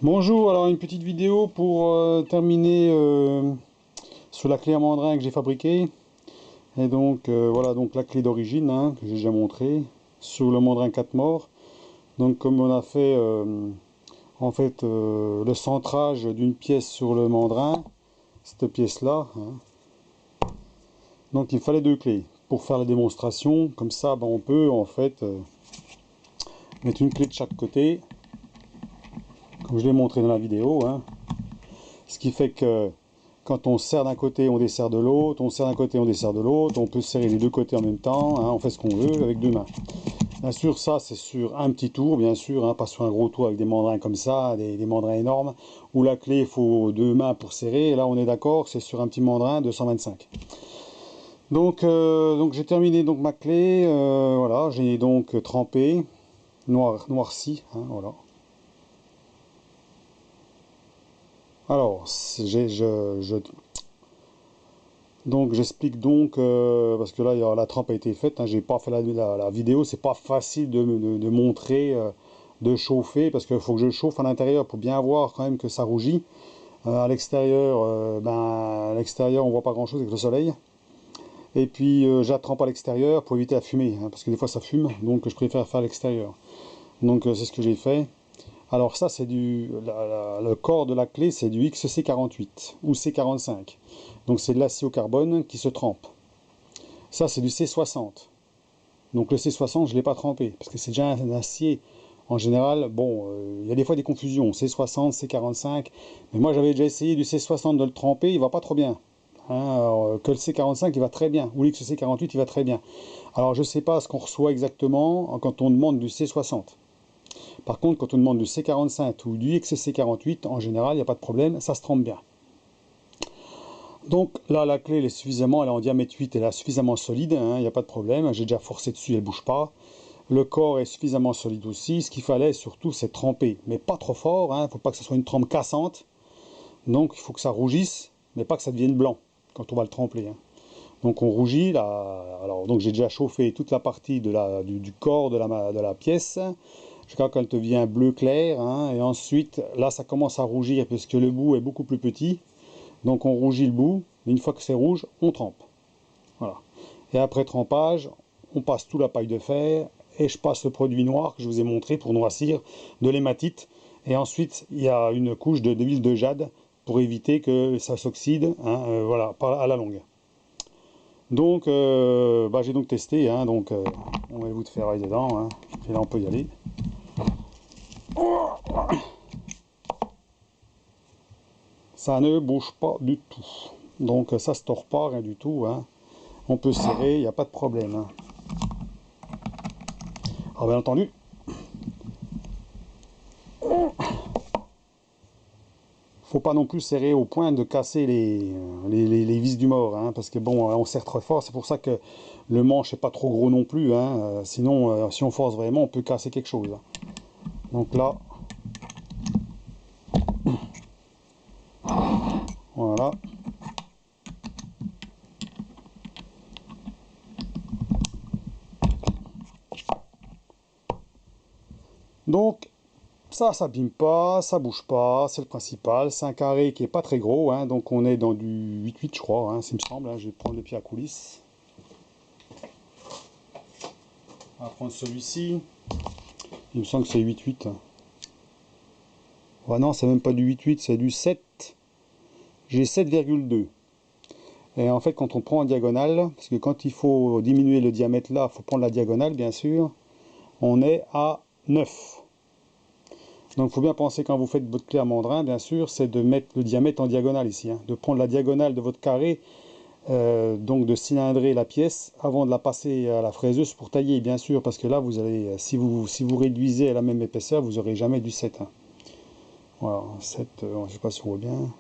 Bonjour, alors une petite vidéo pour terminer sur la clé à mandrin que j'ai fabriquée. Et donc voilà donc la clé d'origine que j'ai déjà montré sur le mandrin 4 morts. Donc comme on a fait le centrage d'une pièce sur le mandrin, cette pièce là, donc il me fallait deux clés pour faire la démonstration. Comme ça on peut mettre une clé de chaque côté, comme je l'ai montré dans la vidéo. Ce qui fait que quand on serre d'un côté, on desserre de l'autre, on serre d'un côté, on desserre de l'autre, on peut serrer les deux côtés en même temps, on fait ce qu'on veut avec deux mains. Bien sûr, ça c'est sur un petit tour, bien sûr, pas sur un gros tour avec des mandrins comme ça, des mandrins énormes, où la clé, il faut deux mains pour serrer, et là on est d'accord, c'est sur un petit mandrin de 125. Donc j'ai terminé donc ma clé, voilà, j'ai donc trempé, noirci, voilà. Alors, donc j'explique donc, parce que là la trempe a été faite, j'ai pas fait la vidéo, c'est pas facile de montrer, de chauffer, parce qu'il faut que je chauffe à l'intérieur pour bien voir quand même que ça rougit. À l'extérieur, à l'extérieur on voit pas grand chose avec le soleil. Et puis je la trempe à l'extérieur pour éviter la fumée, parce que des fois ça fume, donc je préfère faire à l'extérieur. Donc c'est ce que j'ai fait. Alors ça c'est le corps de la clé c'est du XC48 ou C45. Donc c'est de l'acier au carbone qui se trempe. Ça, c'est du C60. Donc le C60, je ne l'ai pas trempé, parce que c'est déjà un acier. En général, bon, il y a des fois des confusions, C60, C45, mais moi j'avais déjà essayé du C60 de le tremper, il va pas trop bien. Alors, que le C45, il va très bien, ou l'XC48, il va très bien. Alors je ne sais pas ce qu'on reçoit exactement quand on demande du C60. Par contre, quand on demande du C45 ou du XC48, en général, il n'y a pas de problème, ça se trempe bien. Donc là, la clé, elle est suffisamment, elle est en diamètre 8, elle est suffisamment solide, il n'y a pas de problème. J'ai déjà forcé dessus, elle ne bouge pas. Le corps est suffisamment solide aussi. Ce qu'il fallait surtout, c'est tremper, mais pas trop fort. Il ne faut pas que ce soit une trempe cassante. Donc il faut que ça rougisse, mais pas que ça devienne blanc quand on va le tremper. Donc on rougit. Là, alors donc j'ai déjà chauffé toute la partie du corps de la pièce jusqu'à quand elle devient bleu clair. Et ensuite, là, ça commence à rougir parce que le bout est beaucoup plus petit. Donc on rougit le bout, mais une fois que c'est rouge, on trempe. Voilà. Et après trempage, on passe tout la paille de fer et je passe le produit noir que je vous ai montré pour noircir, de l'hématite. Et ensuite, il y a une couche d'huile de jade pour éviter que ça s'oxyde, voilà, à la longue. Donc, j'ai donc testé, donc on va vous de ferraille dedans, et là on peut y aller. Ça ne bouge pas du tout. Donc ça se tord pas, rien du tout. On peut serrer, il n'y a pas de problème. Alors bien entendu, faut pas non plus serrer au point de casser les vis du mort, parce que bon, on serre trop fort, c'est pour ça que le manche n'est pas trop gros non plus, sinon, si on force vraiment, on peut casser quelque chose. Donc là, voilà. Donc, ça s'abîme pas, ça bouge pas, c'est le principal. C'est un carré qui est pas très gros, donc on est dans du 8-8 je crois, ça me semble. Je vais prendre le pied à coulisse. On va prendre celui-ci. Il me semble que c'est 8-8. Ouais, non, c'est même pas du 8-8, c'est du 7. J'ai 7,2. Et en fait, quand on prend en diagonale, parce que quand il faut diminuer le diamètre là, il faut prendre la diagonale, bien sûr, on est à 9. Donc il faut bien penser quand vous faites votre clé à mandrin, bien sûr, c'est de mettre le diamètre en diagonale ici, de prendre la diagonale de votre carré, donc de cylindrer la pièce avant de la passer à la fraiseuse pour tailler, bien sûr, parce que là, vous allez, si vous réduisez à la même épaisseur, vous n'aurez jamais du 7. Voilà, 7, je ne sais pas si on voit bien.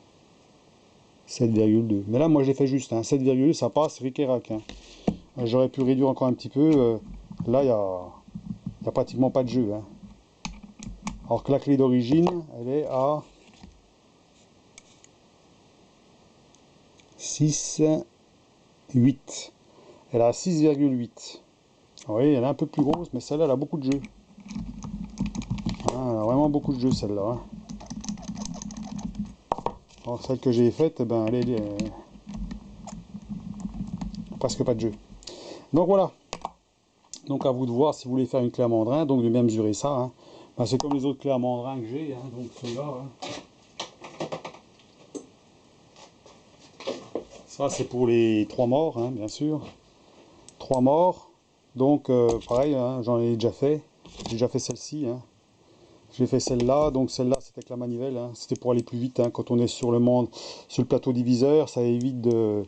7,2. Mais là, moi, je l'ai fait juste. 7,2, ça passe, ric et rac. J'aurais pu réduire encore un petit peu. Là, il n'y a pratiquement pas de jeu. Alors que la clé d'origine, elle est à 6, 8. Elle est à 6,8. Oui, elle est un peu plus grosse, mais celle-là, elle a beaucoup de jeu. Elle a vraiment beaucoup de jeu, celle-là. Alors celle que j'ai faite, ben, elle est presque pas de jeu. Donc voilà. Donc à vous de voir si vous voulez faire une clé à mandrin, donc de bien mesurer ça. Hein. Ben, c'est comme les autres clés à mandrin que j'ai, hein, donc celle-là. Hein. Ça c'est pour les 3 morts, hein, bien sûr. 3 morts. Donc pareil, hein, j'en ai déjà fait. J'ai déjà fait celle-ci. Hein. J'ai fait celle-là, donc celle-là c'était avec la manivelle, hein. C'était pour aller plus vite. Hein. Quand on est sur le plateau diviseur, ça évite de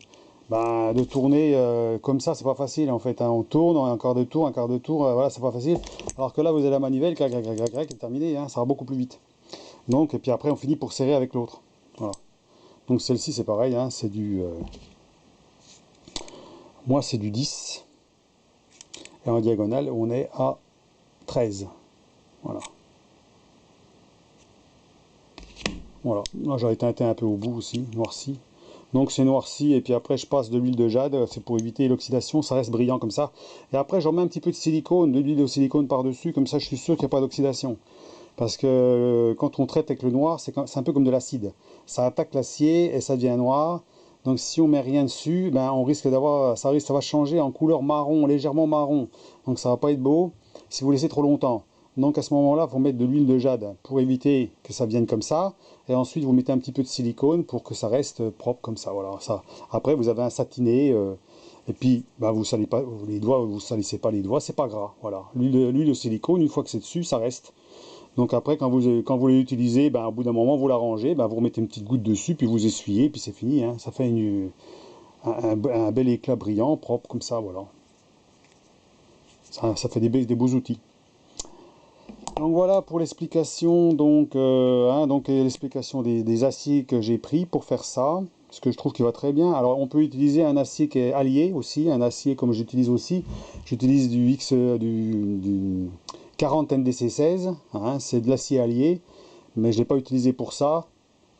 tourner comme ça, c'est pas facile en fait. Hein. On tourne, un quart de tour, voilà, c'est pas facile. Alors que là, vous avez la manivelle, clac, clac, clac, clac, clac, et terminé, hein. Ça va beaucoup plus vite. Donc, et puis après, on finit pour serrer avec l'autre. Voilà. Donc celle-ci, c'est pareil, hein, c'est du. Moi, c'est du 10. Et en diagonale, on est à 13. Voilà. Voilà. Là, j'aurais teinté un peu au bout aussi, noirci. Donc c'est noirci, et puis après je passe de l'huile de jade, c'est pour éviter l'oxydation, ça reste brillant comme ça. Et après j'en mets un petit peu de silicone, de l'huile de silicone par-dessus, comme ça je suis sûr qu'il n'y a pas d'oxydation. Parce que quand on traite avec le noir, c'est un peu comme de l'acide. Ça attaque l'acier et ça devient noir. Donc si on met rien dessus, ben, on risque d'avoir, ça va changer en couleur marron, légèrement marron. Donc ça va pas être beau si vous laissez trop longtemps. Donc à ce moment-là, il faut mettre de l'huile de jade pour éviter que ça vienne comme ça. Et ensuite, vous mettez un petit peu de silicone pour que ça reste propre comme ça. Voilà, ça. Après, vous avez un satiné. Et puis, bah, vous salez pas les doigts, vous salissez pas les doigts, c'est pas gras. Voilà, l'huile de silicone, une fois que c'est dessus, ça reste. Donc après, quand vous l'utilisez, ben, au bout d'un moment, vous la rangez, ben, vous remettez une petite goutte dessus, puis vous essuyez, puis c'est fini. Hein. Ça fait un bel éclat brillant, propre comme ça. Voilà, ça fait des beaux outils. Donc voilà pour l'explication, donc l'explication des aciers que j'ai pris pour faire ça, ce que je trouve qui va très bien. Alors on peut utiliser un acier qui est allié aussi, un acier comme j'utilise aussi. J'utilise du 40 NDC16, hein, c'est de l'acier allié, mais je ne l'ai pas utilisé pour ça,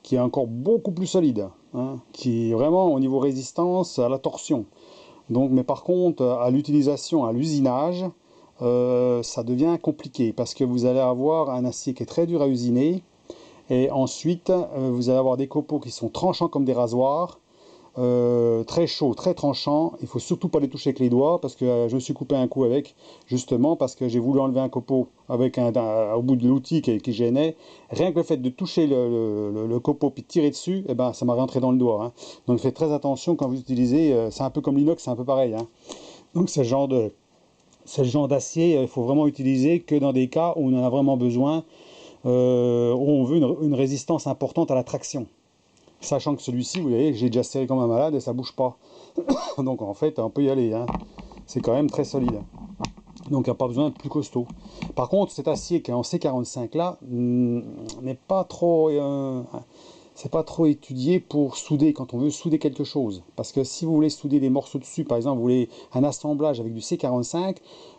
qui est encore beaucoup plus solide, hein, qui est vraiment au niveau résistance à la torsion. Donc, mais par contre, à l'utilisation, à l'usinage, ça devient compliqué parce que vous allez avoir un acier qui est très dur à usiner et ensuite vous allez avoir des copeaux qui sont tranchants comme des rasoirs, très chauds, très tranchants. Il faut surtout pas les toucher avec les doigts parce que je me suis coupé un coup avec, justement parce que j'ai voulu enlever un copeau avec au bout de l'outil qui gênait. Rien que le fait de toucher le copeau puis de tirer dessus, eh ben, ça m'a rentré dans le doigt. Hein. Donc faites très attention quand vous utilisez, c'est un peu comme l'inox, c'est un peu pareil. Hein. Donc c'est le genre d'acier, il faut vraiment utiliser que dans des cas où on en a vraiment besoin, où on veut une résistance importante à la traction. Sachant que celui-ci, vous voyez, j'ai déjà serré comme un malade et ça bouge pas. Donc en fait, on peut y aller. Hein. C'est quand même très solide. Donc il n'y a pas besoin de plus costaud. Par contre, cet acier qui est en C45 là, n'est pas trop... c'est pas trop étudié pour souder, quand on veut souder quelque chose. Parce que si vous voulez souder des morceaux dessus, par exemple, vous voulez un assemblage avec du C45,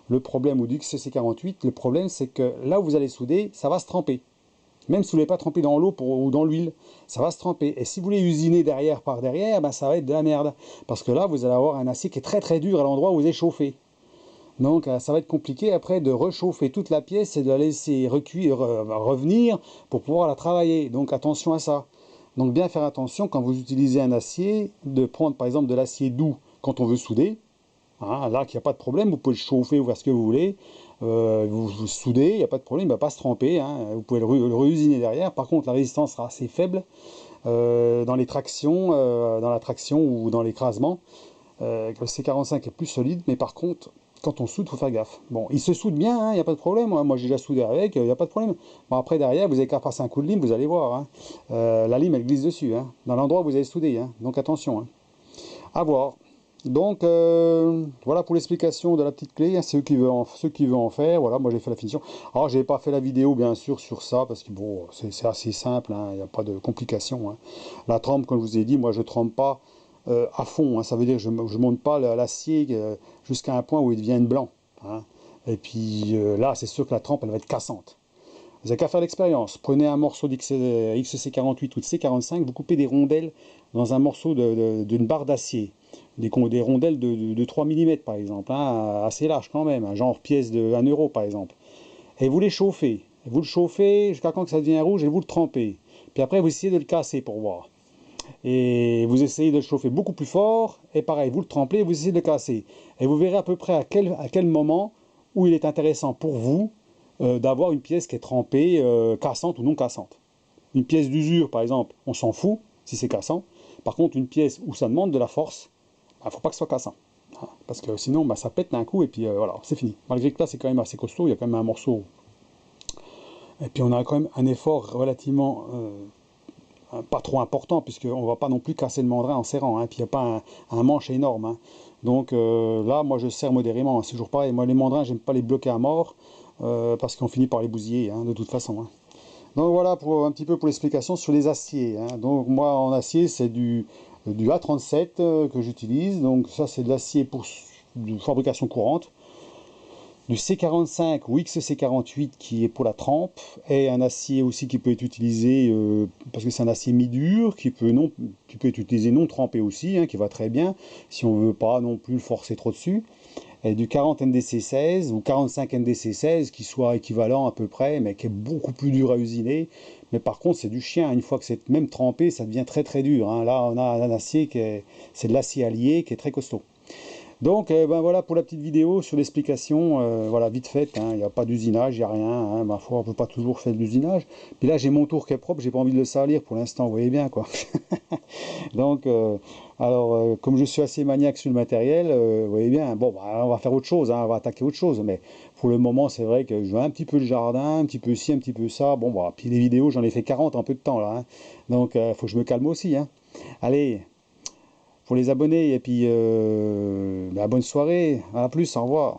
le problème, ou du C48, le problème c'est que là où vous allez souder, ça va se tremper. Même si vous ne voulez pas tremper dans l'eau ou dans l'huile, ça va se tremper. Et si vous voulez usiner derrière par derrière, ben ça va être de la merde. Parce que là, vous allez avoir un acier qui est très très dur à l'endroit où vous échauffez. Donc ça va être compliqué après de réchauffer toute la pièce et de la laisser revenir pour pouvoir la travailler. Donc attention à ça. Donc bien faire attention quand vous utilisez un acier, de prendre par exemple de l'acier doux quand on veut souder. Hein, là, qu'il n'y a pas de problème, vous pouvez le chauffer ou faire ce que vous voulez. Vous soudez, il n'y a pas de problème, il ne va pas se tremper. Hein, vous pouvez le réusiner derrière. Par contre, la résistance sera assez faible dans les tractions, dans la traction ou dans l'écrasement. Le C45 est plus solide, mais par contre, quand on soude, il faut faire gaffe. Bon, il se soude bien, il n'y a pas de problème. Moi, j'ai déjà soudé avec, il n'y a pas de problème. Bon, après, derrière, vous n'avez qu'à passer un coup de lime, vous allez voir. Hein. La lime, elle glisse dessus, hein, dans l'endroit où vous avez soudé. Hein, donc attention. Hein. À voir. Donc, voilà pour l'explication de la petite clé. Hein, ceux qui veulent en faire. Voilà, moi, j'ai fait la finition. Alors, je n'ai pas fait la vidéo, bien sûr, sur ça, parce que bon, c'est assez simple. Hein, il n'y a pas de complications. Hein. La trempe, comme je vous ai dit, moi, je ne trempe pas à fond, hein, ça veut dire que je ne monte pas l'acier jusqu'à un point où il devient blanc. Hein. Et puis là, c'est sûr que la trempe, elle va être cassante. Vous n'avez qu'à faire l'expérience. Prenez un morceau d'XC48 ou de C45, vous coupez des rondelles dans un morceau d'une barre d'acier. Des rondelles de 3 mm par exemple, hein, assez large quand même, hein, genre pièce de 1 euro par exemple. Et vous les chauffez. Vous le chauffez jusqu'à quand que ça devient rouge et vous le trempez. Puis après, vous essayez de le casser pour voir. Et vous essayez de le chauffer beaucoup plus fort, et pareil, vous le trempez, vous essayez de le casser. Et vous verrez à peu près à quel moment où il est intéressant pour vous d'avoir une pièce qui est trempée, cassante ou non cassante. Une pièce d'usure, par exemple, on s'en fout si c'est cassant. Par contre, une pièce où ça demande de la force, il ne faut pas que ce soit cassant. Parce que sinon, ça pète d'un coup et puis voilà, c'est fini. Malgré que là, c'est quand même assez costaud, il y a quand même un morceau. Et puis on a quand même un effort relativement pas trop important, puisqu'on ne va pas non plus casser le mandrin en serrant. Hein, puis il n'y a pas un manche énorme. Hein. Donc là, moi, je serre modérément. Hein, c'est toujours pareil. Moi, les mandrins, j'aime pas les bloquer à mort, parce qu'on finit par les bousiller, hein, de toute façon. Hein. Donc voilà pour un petit peu pour l'explication sur les aciers. Hein. Donc moi, en acier, c'est du A37 que j'utilise. Donc ça, c'est de l'acier pour de fabrication courante. Du C45 ou XC48 qui est pour la trempe, et un acier aussi qui peut être utilisé, parce que c'est un acier mi-dur, qui peut être utilisé non trempé aussi, hein, qui va très bien, si on ne veut pas non plus le forcer trop dessus. Et du 40 NDC16 ou 45 NDC16 qui soit équivalent à peu près, mais qui est beaucoup plus dur à usiner. Mais par contre, c'est du chien. Une fois que c'est même trempé, ça devient très très dur. Hein. Là, on a un acier c'est de l'acier allié qui est très costaud. Donc ben voilà pour la petite vidéo sur l'explication, voilà vite faite, hein, il n'y a pas d'usinage, il n'y a rien, hein, ma foi on ne peut pas toujours faire de l'usinage. Puis là j'ai mon tour qui est propre, j'ai pas envie de le salir pour l'instant, vous voyez bien quoi. Donc comme je suis assez maniaque sur le matériel, vous voyez bien, bon bah, on va faire autre chose, hein, on va attaquer autre chose, mais pour le moment c'est vrai que je vois un petit peu le jardin, un petit peu ci, un petit peu ça, bon bah, puis les vidéos j'en ai fait 40 en peu de temps là, hein, donc faut que je me calme aussi. Hein. Allez, pour les abonnés. Et puis, bonne soirée. À plus, au revoir.